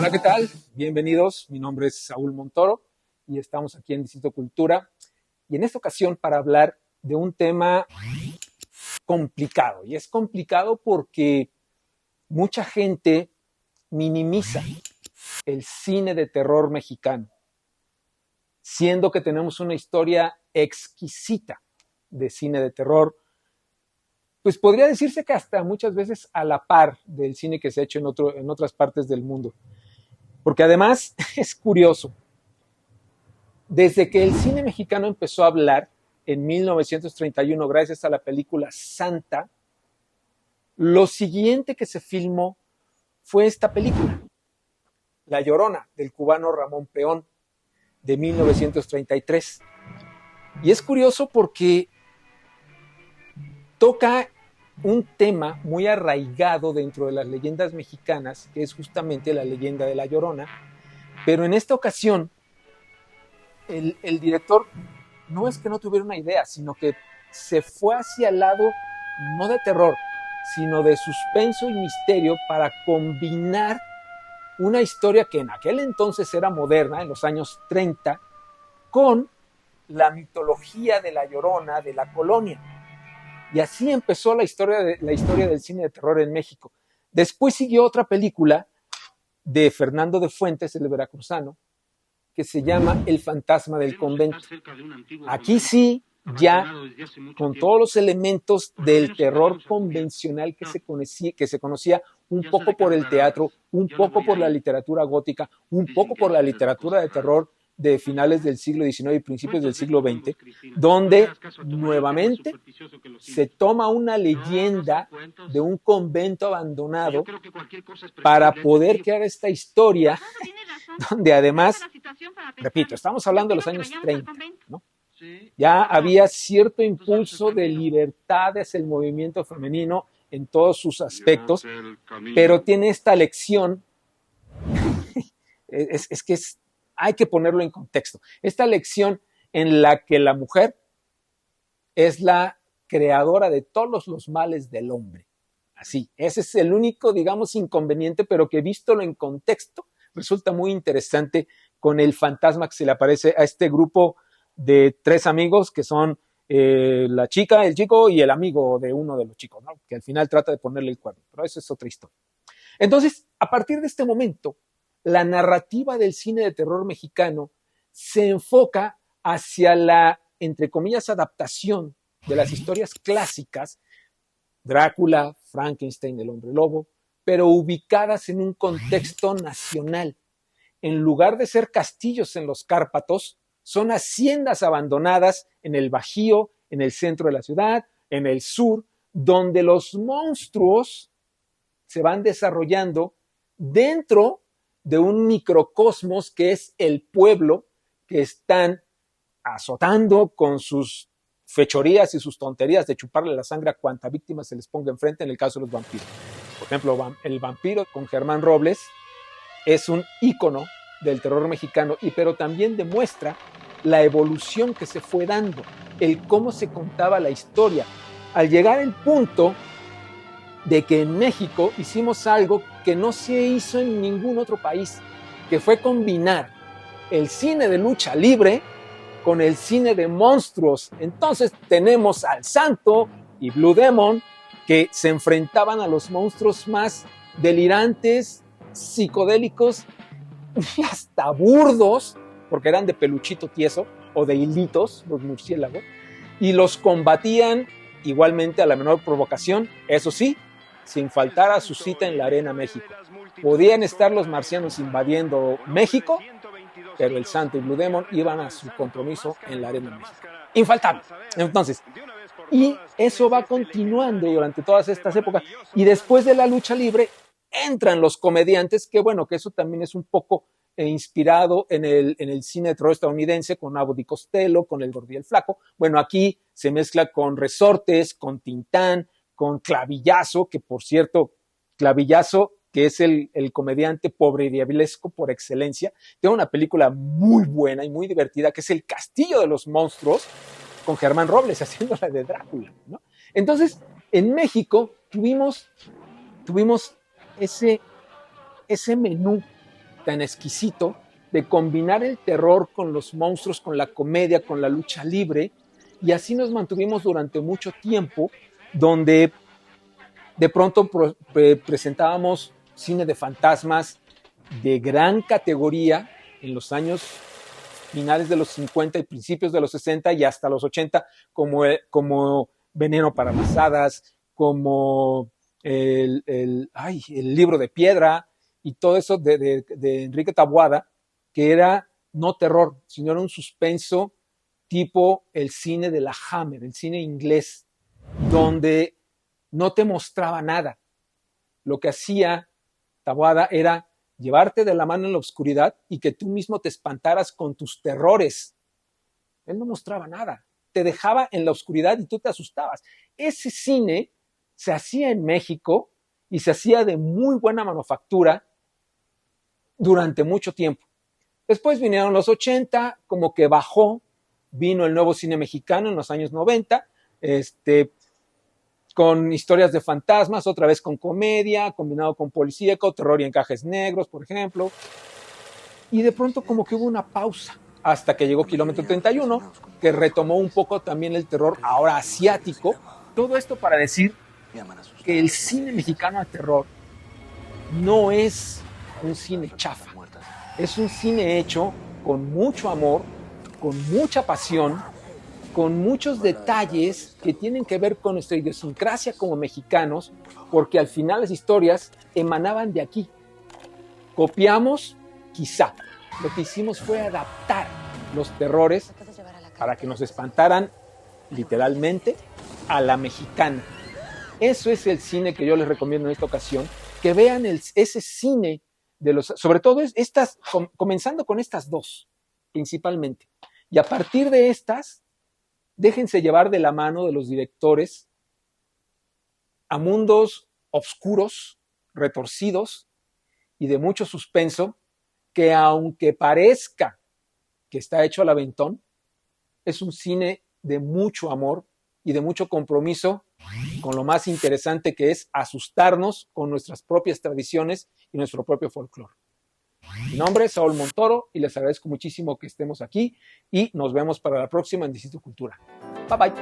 Hola, ¿qué tal? Bienvenidos. Mi nombre es Saúl Montoro y estamos aquí en Distrito Cultura. Y en esta ocasión para hablar de un tema complicado. Y es complicado porque mucha gente minimiza el cine de terror mexicano, siendo que tenemos una historia exquisita de cine de terror. Pues podría decirse que hasta muchas veces a la par del cine que se ha hecho en otras partes del mundo. Porque además es curioso, desde que el cine mexicano empezó a hablar en 1931, gracias a la película Santa, lo siguiente que se filmó fue esta película, La Llorona, del cubano Ramón Peón, de 1933. Y es curioso porque toca un tema muy arraigado dentro de las leyendas mexicanas, que es justamente la leyenda de La Llorona, pero en esta ocasión el director no es que no tuviera una idea, sino que se fue hacia el lado no de terror, sino de suspenso y misterio para combinar una historia que en aquel entonces era moderna, en los años 30, con la mitología de la Llorona de la colonia. Y así empezó la historia del cine de terror en México. Después siguió otra película de Fernando de Fuentes, el veracruzano, que se llama El fantasma del convento. Aquí sí, ya con todos los elementos del terror convencional que se conocía un poco por el teatro, un poco por la literatura gótica, un poco por la literatura de terror de finales del siglo XIX y principios del siglo XX, donde nuevamente se toma una leyenda de un convento abandonado para poder crear esta historia donde además, repito, estamos hablando de los años 30, ¿no? Ya había cierto impulso de libertad hacia el movimiento femenino en todos sus aspectos, pero tiene esta lección, hay que ponerlo en contexto, esta lección en la que la mujer es la creadora de todos los males del hombre. Así, ese es el único, digamos, inconveniente, pero que visto en contexto, resulta muy interesante con el fantasma que se le aparece a este grupo de tres amigos que son la chica, el chico y el amigo de uno de los chicos, ¿no? Que al final trata de ponerle el cuerno, pero eso es otra historia. Entonces, a partir de este momento, la narrativa del cine de terror mexicano se enfoca hacia la, entre comillas, adaptación de las historias clásicas, Drácula, Frankenstein, el hombre lobo, pero ubicadas en un contexto nacional. En lugar de ser castillos en los Cárpatos, son haciendas abandonadas en el Bajío, en el centro de la ciudad, en el sur, donde los monstruos se van desarrollando dentro de un microcosmos que es el pueblo, que están azotando con sus fechorías y sus tonterías de chuparle la sangre a cuanta víctima se les ponga enfrente en el caso de los vampiros. Por ejemplo, el vampiro con Germán Robles es un ícono del terror mexicano, pero también demuestra la evolución que se fue dando, el cómo se contaba la historia. Al llegar al punto de que en México hicimos algo que no se hizo en ningún otro país, que fue combinar el cine de lucha libre con el cine de monstruos. Entonces tenemos al Santo y Blue Demon que se enfrentaban a los monstruos más delirantes, psicodélicos y hasta burdos, porque eran de peluchito tieso o de hilitos, los murciélagos, y los combatían igualmente a la menor provocación, eso sí, sin faltar a su cita en la Arena México. Podían estar los marcianos invadiendo México, pero el Santo y Blue Demon iban a su compromiso en la Arena México. Infaltable. Entonces, y eso va continuando durante todas estas épocas. Y después de la lucha libre entran los comediantes, que bueno, que eso también es un poco inspirado en el cine de terror estadounidense, con Abbott y Costello, con El Gordo y el Flaco. Bueno, aquí se mezcla con Resortes, con Tintán, con Clavillazo, que por cierto, Clavillazo, que es el comediante pobre y diablesco por excelencia, tiene una película muy buena y muy divertida, que es El Castillo de los Monstruos, con Germán Robles haciendo la de Drácula, ¿no? Entonces, en México tuvimos ese menú tan exquisito de combinar el terror con los monstruos, con la comedia, con la lucha libre, y así nos mantuvimos durante mucho tiempo, donde de pronto presentábamos cine de fantasmas de gran categoría en los años finales de los 50 y principios de los 60 y hasta los 80, como Veneno para las Hadas, como el Libro de Piedra y todo eso de Enrique Taboada, que era no terror, sino era un suspenso tipo el cine de la Hammer, el cine inglés, donde no te mostraba nada. Lo que hacía Taboada era llevarte de la mano en la oscuridad y que tú mismo te espantaras con tus terrores. Él no mostraba nada, te dejaba en la oscuridad y tú te asustabas. Ese cine se hacía en México y se hacía de muy buena manufactura durante mucho tiempo. Después vinieron los 80, como que bajó, vino el nuevo cine mexicano en los años 90, con historias de fantasmas, otra vez con comedia, combinado con policíaco, terror y encajes negros, por ejemplo. Y de pronto como que hubo una pausa, hasta que llegó Kilómetro 31, que retomó un poco también el terror ahora asiático. Todo esto para decir que el cine mexicano de terror no es un cine chafa, es un cine hecho con mucho amor, con mucha pasión, con muchos detalles que tienen que ver con nuestra idiosincrasia como mexicanos, porque al final las historias emanaban de aquí. Copiamos, quizá. Lo que hicimos fue adaptar los terrores para que nos espantaran literalmente a la mexicana. Eso es el cine que yo les recomiendo en esta ocasión, que vean ese cine de los, sobre todo comenzando con estas dos, principalmente. Y a partir de estas, déjense llevar de la mano de los directores a mundos oscuros, retorcidos y de mucho suspenso, que aunque parezca que está hecho al aventón, es un cine de mucho amor y de mucho compromiso con lo más interesante, que es asustarnos con nuestras propias tradiciones y nuestro propio folclore. Mi nombre es Saúl Montoro y les agradezco muchísimo que estemos aquí y nos vemos para la próxima en Distrito Cultura. Bye bye.